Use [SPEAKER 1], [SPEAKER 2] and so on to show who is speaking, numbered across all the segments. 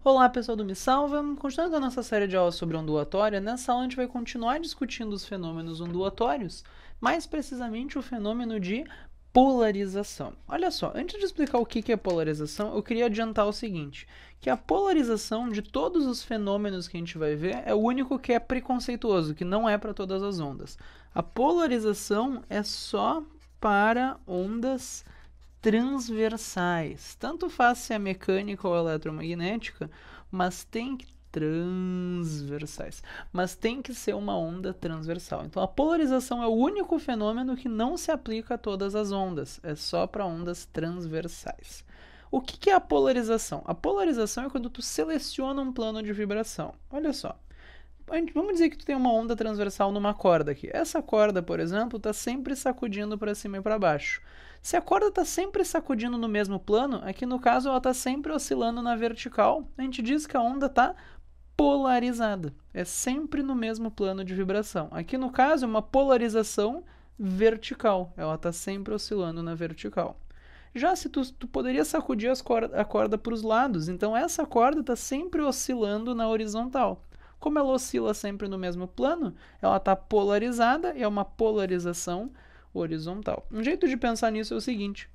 [SPEAKER 1] Olá pessoal do Me Salva, continuando a nossa série de aulas sobre ondulatória, nessa aula a gente vai continuar discutindo os fenômenos ondulatórios, mais precisamente o fenômeno de polarização. Olha só, antes de explicar o que é polarização, eu queria adiantar o seguinte, que a polarização de todos os fenômenos que a gente vai ver é o único que é preconceituoso, que não é para todas as ondas. A polarização é só para ondas transversais. Tanto faz se é mecânica ou eletromagnética, mas tem que transversais, mas tem que ser uma onda transversal. Então a polarização é o único fenômeno que não se aplica a todas as ondas, é só para ondas transversais. O que é a polarização? A polarização é quando tu seleciona um plano de vibração. Olha só. Vamos dizer que tu tem uma onda transversal numa corda aqui. Essa corda, por exemplo, está sempre sacudindo para cima e para baixo. Se a corda está sempre sacudindo no mesmo plano, aqui no caso ela está sempre oscilando na vertical, a gente diz que a onda está polarizada. É sempre no mesmo plano de vibração. Aqui no caso é uma polarização vertical. Ela está sempre oscilando na vertical. Já se tu poderia sacudir a corda para os lados, então essa corda está sempre oscilando na horizontal. Como ela oscila sempre no mesmo plano, ela está polarizada e é uma polarização horizontal. Um jeito de pensar nisso é o seguinte.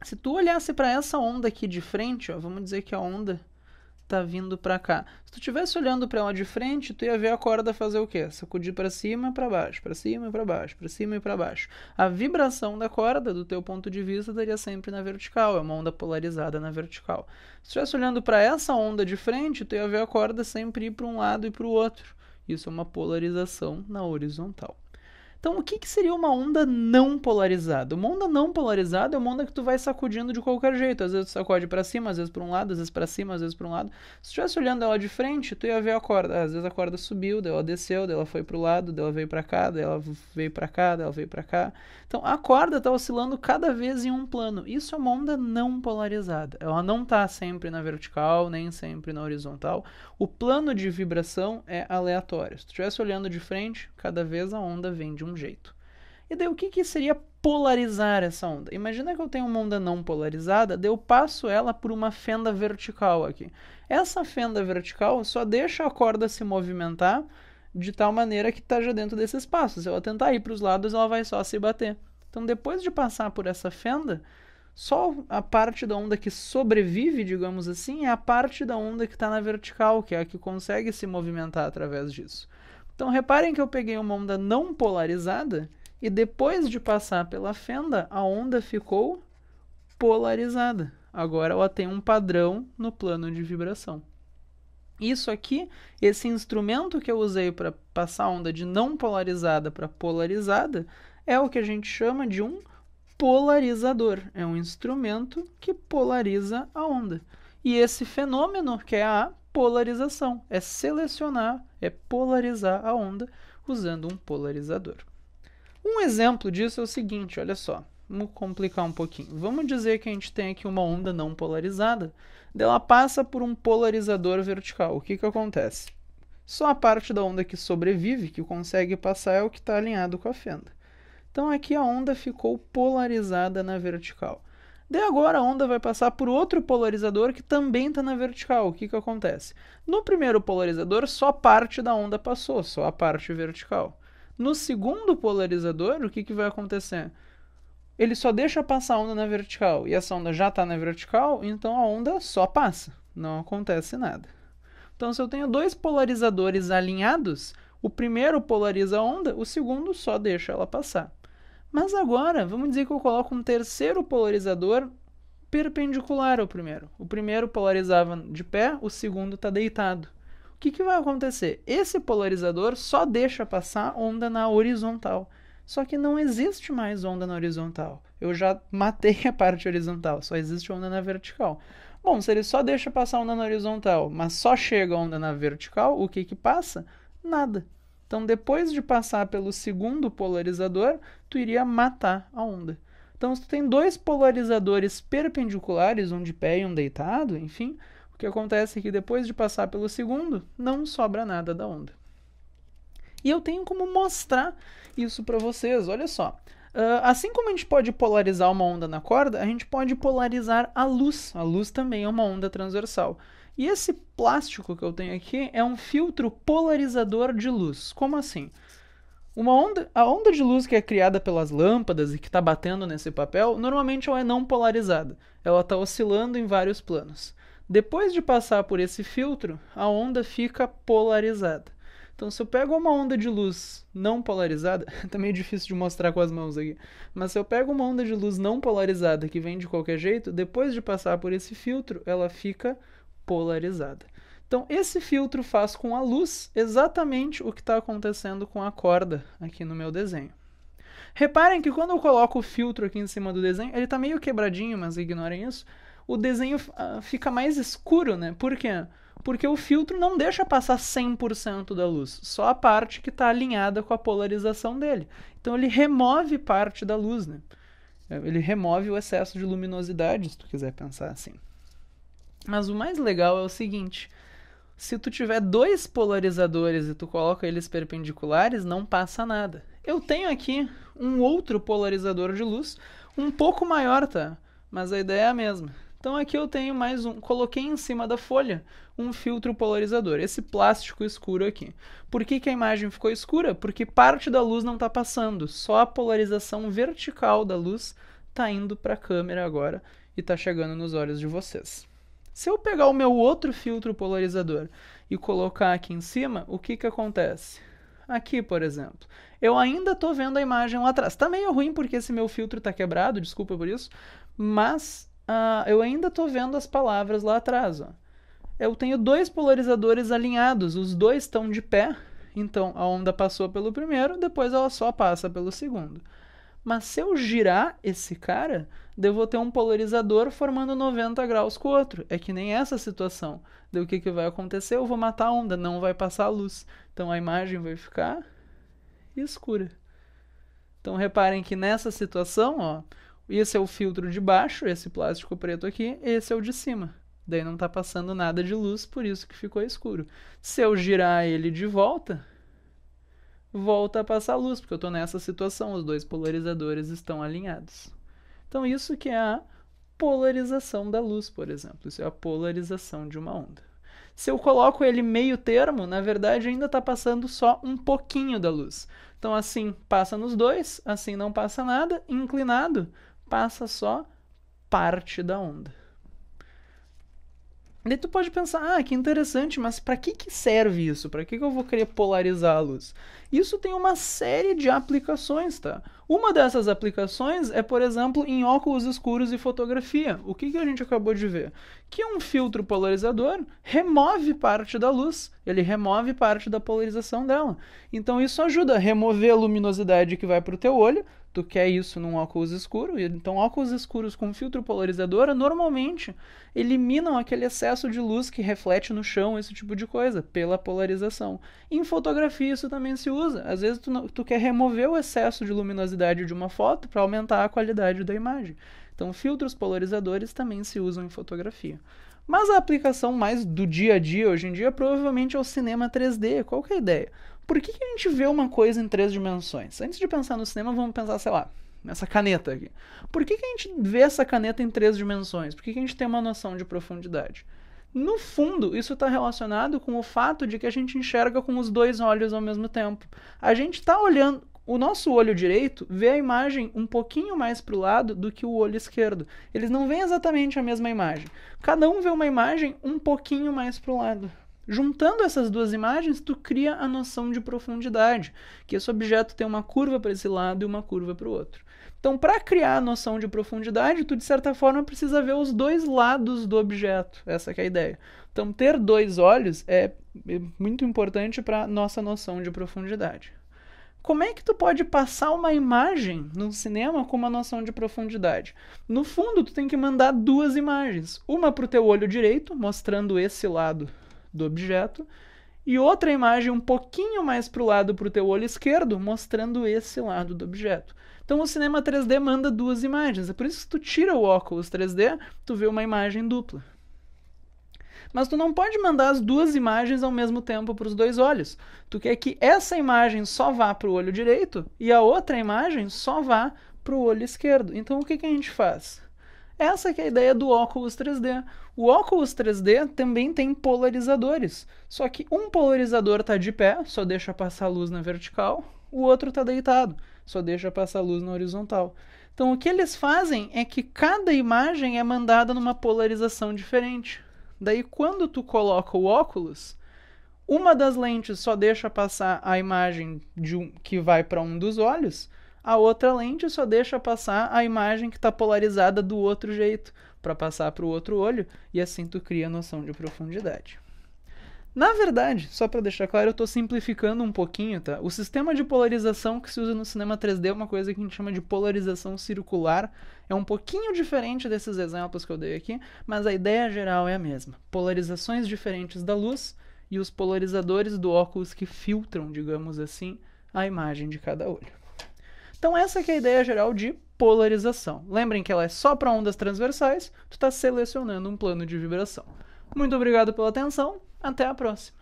[SPEAKER 1] Se tu olhasse para essa onda aqui de frente, ó, vamos dizer que a onda está vindo para cá. Se tu estivesse olhando para ela de frente, tu ia ver a corda fazer o quê? Sacudir para cima e para baixo, para cima e para baixo, para cima e para baixo. A vibração da corda, do teu ponto de vista, estaria sempre na vertical. É uma onda polarizada na vertical. Se tu estivesse olhando para essa onda de frente, tu ia ver a corda sempre ir para um lado e para o outro. Isso é uma polarização na horizontal. Então, o que seria uma onda não polarizada? Uma onda não polarizada é uma onda que tu vai sacudindo de qualquer jeito. Às vezes tu sacode para cima, às vezes para um lado, às vezes para cima, às vezes para um lado. Se tu estivesse olhando ela de frente, tu ia ver a corda. Às vezes a corda subiu, daí ela desceu, daí ela foi para o lado, daí ela veio para cá, daí ela veio para cá, daí ela veio para cá. Então, a corda está oscilando cada vez em um plano. Isso é uma onda não polarizada. Ela não está sempre na vertical, nem sempre na horizontal. O plano de vibração é aleatório. Se tu estivesse olhando de frente, cada vez a onda vem de um jeito. E daí o que seria polarizar essa onda? Imagina que eu tenho uma onda não polarizada, daí eu passo ela por uma fenda vertical aqui. Essa fenda vertical só deixa a corda se movimentar de tal maneira que esteja dentro desse espaço. Se ela tentar ir para os lados, ela vai só se bater. Então, depois de passar por essa fenda, só a parte da onda que sobrevive, digamos assim, é a parte da onda que está na vertical, que é a que consegue se movimentar através disso. Então, reparem que eu peguei uma onda não polarizada e depois de passar pela fenda, a onda ficou polarizada. Agora ela tem um padrão no plano de vibração. Isso aqui, esse instrumento que eu usei para passar a onda de não polarizada para polarizada, é o que a gente chama de um polarizador. É um instrumento que polariza a onda. E esse fenômeno, que é a polarização, é selecionar, é polarizar a onda usando um polarizador. Um exemplo disso é o seguinte, olha só, vamos complicar um pouquinho. Vamos dizer que a gente tem aqui uma onda não polarizada, ela passa por um polarizador vertical. O que acontece? Só a parte da onda que sobrevive, que consegue passar, é o que está alinhado com a fenda. Então aqui a onda ficou polarizada na vertical. Daí agora a onda vai passar por outro polarizador que também está na vertical. O que acontece? No primeiro polarizador, só parte da onda passou, só a parte vertical. No segundo polarizador, o que vai acontecer? Ele só deixa passar a onda na vertical, e essa onda já está na vertical, então a onda só passa, não acontece nada. Então, se eu tenho dois polarizadores alinhados, o primeiro polariza a onda, o segundo só deixa ela passar. Mas agora, vamos dizer que eu coloco um terceiro polarizador perpendicular ao primeiro. O primeiro polarizava de pé, o segundo está deitado. O que vai acontecer? Esse polarizador só deixa passar onda na horizontal. Só que não existe mais onda na horizontal. Eu já matei a parte horizontal, só existe onda na vertical. Bom, se ele só deixa passar onda na horizontal, mas só chega onda na vertical, o que passa? Nada. Então, depois de passar pelo segundo polarizador, tu iria matar a onda. Então, se tu tem dois polarizadores perpendiculares, um de pé e um deitado, enfim, o que acontece é que depois de passar pelo segundo, não sobra nada da onda. E eu tenho como mostrar isso para vocês. Olha só, Assim como a gente pode polarizar uma onda na corda, a gente pode polarizar a luz. A luz também é uma onda transversal. E esse plástico que eu tenho aqui é um filtro polarizador de luz. Como assim? A onda de luz que é criada pelas lâmpadas e que está batendo nesse papel, normalmente ela é não polarizada. Ela está oscilando em vários planos. Depois de passar por esse filtro, a onda fica polarizada. Então, se eu pego uma onda de luz não polarizada, tá meio difícil de mostrar com as mãos aqui, mas se eu pego uma onda de luz não polarizada que vem de qualquer jeito, depois de passar por esse filtro, ela fica polarizada. Então, esse filtro faz com a luz exatamente o que está acontecendo com a corda aqui no meu desenho. Reparem que quando eu coloco o filtro aqui em cima do desenho, ele está meio quebradinho, mas ignorem isso, o desenho fica mais escuro, né? Por quê? Porque o filtro não deixa passar 100% da luz, só a parte que está alinhada com a polarização dele. Então ele remove parte da luz, né? Ele remove o excesso de luminosidade, se tu quiser pensar assim. Mas o mais legal é o seguinte, se tu tiver dois polarizadores e tu coloca eles perpendiculares, não passa nada. Eu tenho aqui um outro polarizador de luz, um pouco maior, tá? Mas a ideia é a mesma. Então aqui eu tenho mais um, coloquei em cima da folha um filtro polarizador, esse plástico escuro aqui. Por que a imagem ficou escura? Porque parte da luz não está passando, só a polarização vertical da luz está indo para a câmera agora e está chegando nos olhos de vocês. Se eu pegar o meu outro filtro polarizador e colocar aqui em cima, o que acontece? Aqui, por exemplo, eu ainda estou vendo a imagem lá atrás. Está meio ruim porque esse meu filtro está quebrado, desculpa por isso, mas eu ainda estou vendo as palavras lá atrás. Ó. Eu tenho dois polarizadores alinhados, os dois estão de pé, então a onda passou pelo primeiro, depois ela só passa pelo segundo. Mas se eu girar esse cara, eu vou ter um polarizador formando 90 graus com o outro. É que nem essa situação. Daí o que vai acontecer? Eu vou matar a onda, não vai passar a luz. Então a imagem vai ficar escura. Então reparem que nessa situação, ó, esse é o filtro de baixo, esse plástico preto aqui, esse é o de cima. Daí não está passando nada de luz, por isso que ficou escuro. Se eu girar ele de volta a passar luz, porque eu estou nessa situação, os dois polarizadores estão alinhados. Então isso que é a polarização da luz, por exemplo. Isso é a polarização de uma onda. Se eu coloco ele meio termo, na verdade ainda está passando só um pouquinho da luz. Então assim passa nos dois, assim não passa nada, inclinado passa só parte da onda. Daí tu pode pensar, que interessante, mas para que serve isso? Para que eu vou querer polarizar a luz? Isso tem uma série de aplicações, tá? Uma dessas aplicações é, por exemplo, em óculos escuros e fotografia. O que a gente acabou de ver? Que um filtro polarizador remove parte da luz, ele remove parte da polarização dela. Então isso ajuda a remover a luminosidade que vai para o teu olho. Tu quer isso num óculos escuro, então óculos escuros com filtro polarizador normalmente eliminam aquele excesso de luz que reflete no chão, esse tipo de coisa, pela polarização. Em fotografia isso também se usa. Às vezes tu quer remover o excesso de luminosidade de uma foto para aumentar a qualidade da imagem. Então filtros polarizadores também se usam em fotografia. Mas a aplicação mais do dia a dia, hoje em dia, provavelmente é o cinema 3D. Qual que é a ideia? Por que a gente vê uma coisa em 3 dimensões? Antes de pensar no cinema, vamos pensar, sei lá, nessa caneta aqui. Por que a gente vê essa caneta em 3 dimensões? Por que a gente tem uma noção de profundidade? No fundo, isso está relacionado com o fato de que a gente enxerga com os dois olhos ao mesmo tempo. A gente está olhando, o nosso olho direito vê a imagem um pouquinho mais para o lado do que o olho esquerdo. Eles não veem exatamente a mesma imagem. Cada um vê uma imagem um pouquinho mais para o lado. Juntando essas duas imagens, tu cria a noção de profundidade, que esse objeto tem uma curva para esse lado e uma curva para o outro. Então, para criar a noção de profundidade, tu, de certa forma, precisa ver os dois lados do objeto. Essa que é a ideia. Então, ter dois olhos é muito importante para a nossa noção de profundidade. Como é que tu pode passar uma imagem no cinema com uma noção de profundidade? No fundo, tu tem que mandar duas imagens. Uma para o teu olho direito, mostrando esse lado do objeto, e outra imagem um pouquinho mais para o lado para o teu olho esquerdo, mostrando esse lado do objeto. Então o cinema 3D manda duas imagens, é por isso que tu tira o óculos 3D, tu vê uma imagem dupla. Mas tu não pode mandar as duas imagens ao mesmo tempo para os dois olhos. Tu quer que essa imagem só vá para o olho direito e a outra imagem só vá para o olho esquerdo. Então, o que a gente faz? Essa que é a ideia do óculos 3D. O óculos 3D também tem polarizadores, só que um polarizador está de pé, só deixa passar a luz na vertical, o outro está deitado, só deixa passar a luz na horizontal. Então, o que eles fazem é que cada imagem é mandada numa polarização diferente. Daí, quando tu coloca o óculos, uma das lentes só deixa passar a imagem que vai para um dos olhos, a outra lente só deixa passar a imagem que está polarizada do outro jeito, para passar para o outro olho, e assim tu cria a noção de profundidade. Na verdade, só para deixar claro, eu estou simplificando um pouquinho, tá? O sistema de polarização que se usa no cinema 3D é uma coisa que a gente chama de polarização circular. É um pouquinho diferente desses exemplos que eu dei aqui, mas a ideia geral é a mesma. Polarizações diferentes da luz e os polarizadores do óculos que filtram, digamos assim, a imagem de cada olho. Então essa que é a ideia geral de polarização. Lembrem que ela é só para ondas transversais, tu está selecionando um plano de vibração. Muito obrigado pela atenção, até a próxima.